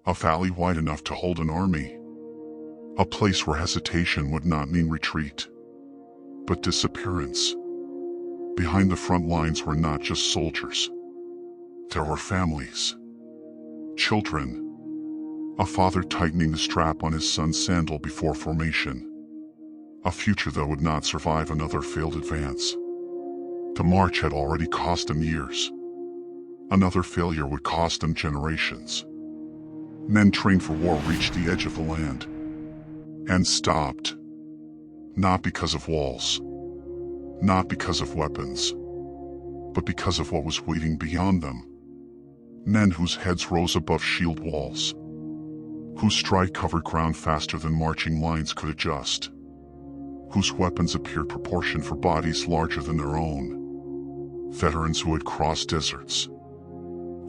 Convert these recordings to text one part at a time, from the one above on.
A valley wide enough to hold an army. A place where hesitation would not mean retreat, but disappearance. Behind the front lines were not just soldiers. There were families. Children. A father tightening the strap on his son's sandal before formation. A future that would not survive another failed advance. The march had already cost them years. Another failure would cost them generations. Men trained for war reached the edge of the land and stopped. Not because of walls, not because of weapons, but because of what was waiting beyond them. Men whose heads rose above shield walls, whose stride covered ground faster than marching lines could adjust, whose weapons appeared proportioned for bodies larger than their own. Veterans who had crossed deserts,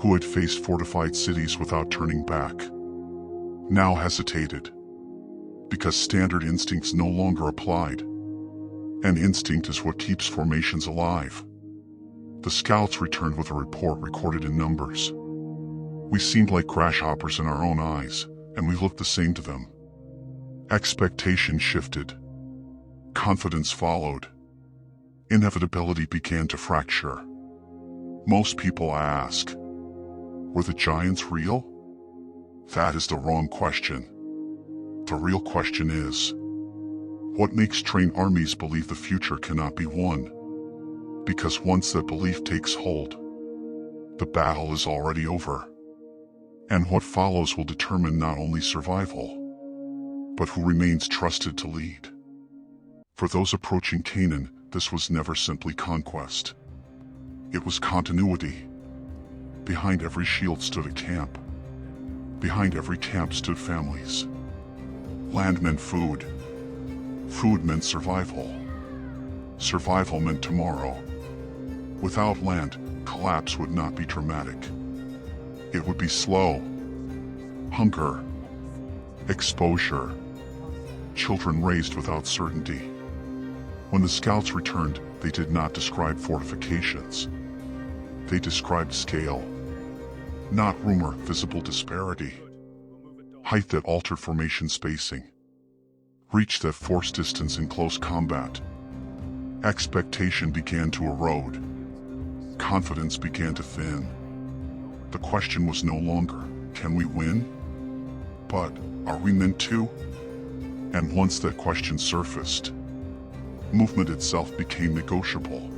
who had faced fortified cities without turning back, now hesitated, because standard instincts no longer applied. And instinct is what keeps formations alive. The scouts returned with a report recorded in numbers. We seemed like grasshoppers in our own eyes, and we looked the same to them. Expectation shifted. Confidence followed. Inevitability began to fracture. Most people ask, were the giants real? That is the wrong question. The real question is, what makes trained armies believe the future cannot be won? Because once that belief takes hold, the battle is already over. And what follows will determine not only survival, but who remains trusted to lead. For those approaching Canaan, this was never simply conquest. It was continuity. Behind every shield stood a camp. Behind every camp stood families. Land meant food. Food meant survival. Survival meant tomorrow. Without land, collapse would not be dramatic. It would be slow. Hunger. Exposure. Children raised without certainty. When the scouts returned, they did not describe fortifications. They described scale. Not rumor, visible disparity. Height that altered formation spacing. Reach that forced distance in close combat. Expectation began to erode. Confidence began to thin. The question was no longer, can we win? But, are we meant to? And once that question surfaced, movement itself became negotiable.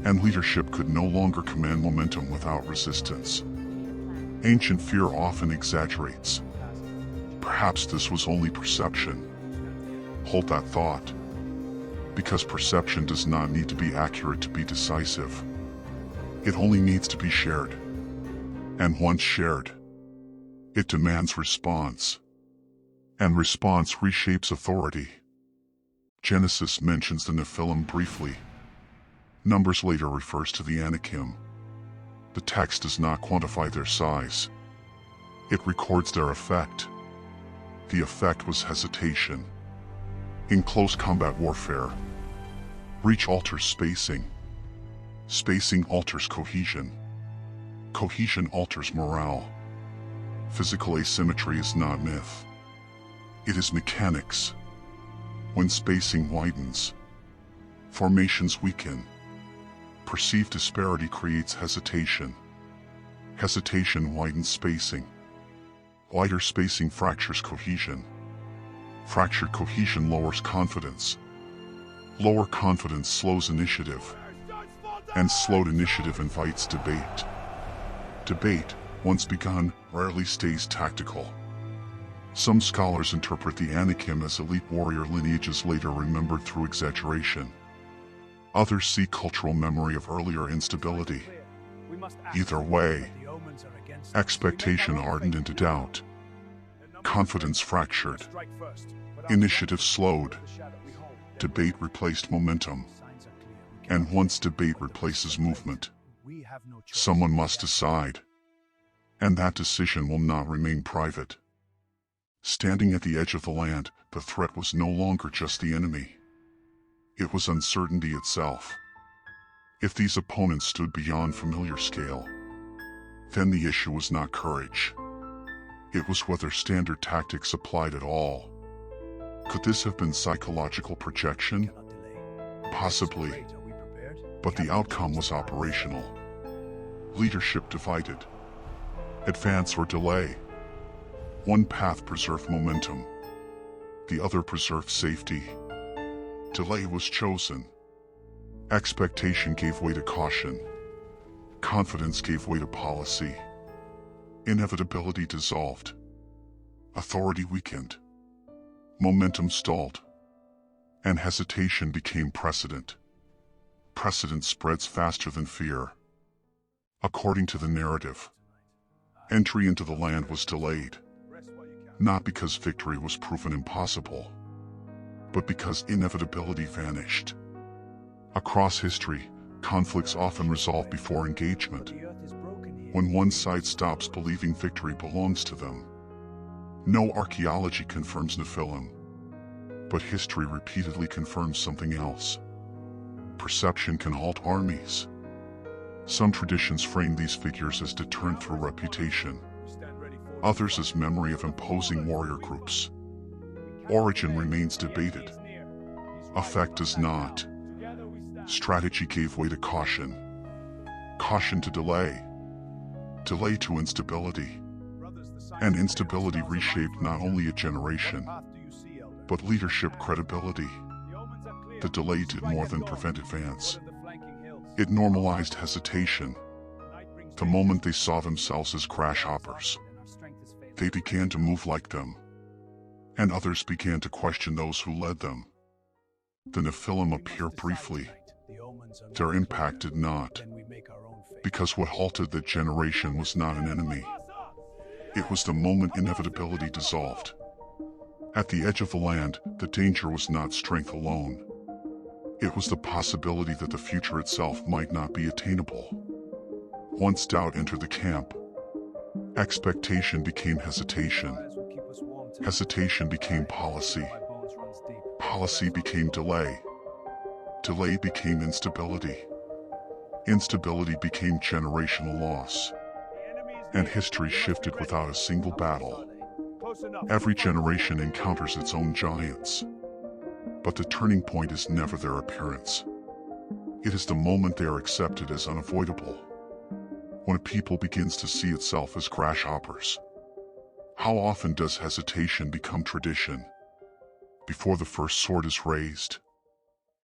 And leadership could no longer command momentum without resistance. Ancient fear often exaggerates. Perhaps this was only perception. Hold that thought. Because perception does not need to be accurate to be decisive. It only needs to be shared. And once shared, it demands response. And response reshapes authority. Genesis mentions the Nephilim briefly. Numbers later refers to the Anakim. The text does not quantify their size. It records their effect. The effect was hesitation. In close combat warfare, reach alters spacing. Spacing alters cohesion. Cohesion alters morale. Physical asymmetry is not myth. It is mechanics. When spacing widens, formations weaken. Perceived disparity creates hesitation. Hesitation widens spacing. Wider spacing fractures cohesion. Fractured cohesion lowers confidence. Lower confidence slows initiative. And slowed initiative invites debate. Debate, once begun, rarely stays tactical. Some scholars interpret the Anakim as elite warrior lineages later remembered through exaggeration. Others see cultural memory of earlier instability. Either way, expectation hardened into doubt. Confidence fractured. Initiative slowed. Debate replaced momentum. And once debate replaces movement, someone must decide. And that decision will not remain private. Standing at the edge of the land, the threat was no longer just the enemy. It was uncertainty itself. If these opponents stood beyond familiar scale, then the issue was not courage. It was whether standard tactics applied at all. Could this have been psychological projection? Possibly. But the outcome was operational. Leadership divided. Advance or delay. One path preserved momentum. The other preserved safety. Delay was chosen. Expectation gave way to caution. Confidence gave way to policy. Inevitability dissolved. Authority weakened. Momentum stalled. And hesitation became precedent. Precedent spreads faster than fear. According to the narrative, entry into the land was delayed, not because victory was proven impossible, but because inevitability vanished. Across history, conflicts often resolve before engagement, when one side stops believing victory belongs to them. No archaeology confirms Nephilim, but history repeatedly confirms something else. Perception can halt armies. Some traditions frame these figures as deterrent through reputation, others as memory of imposing warrior groups. Origin remains debated. Effect does not. Strategy gave way to caution. Caution to delay. Delay to instability. And instability reshaped not only a generation, but leadership credibility. The delay did more than prevent advance. It normalized hesitation. The moment they saw themselves as crash hoppers, they began to move like them. And others began to question those who led them. The Nephilim appear briefly. Their impact did not. Because what halted that generation was not an enemy. It was the moment inevitability dissolved. At the edge of the land, the danger was not strength alone. It was the possibility that the future itself might not be attainable. Once doubt entered the camp, expectation became hesitation. Hesitation became policy. Policy became delay. Delay became instability. Instability became generational loss. And history shifted without a single battle. Every generation encounters its own giants. But the turning point is never their appearance. It is the moment they are accepted as unavoidable. When a people begins to see itself as crash hoppers. How often does hesitation become tradition? Before the first sword is raised,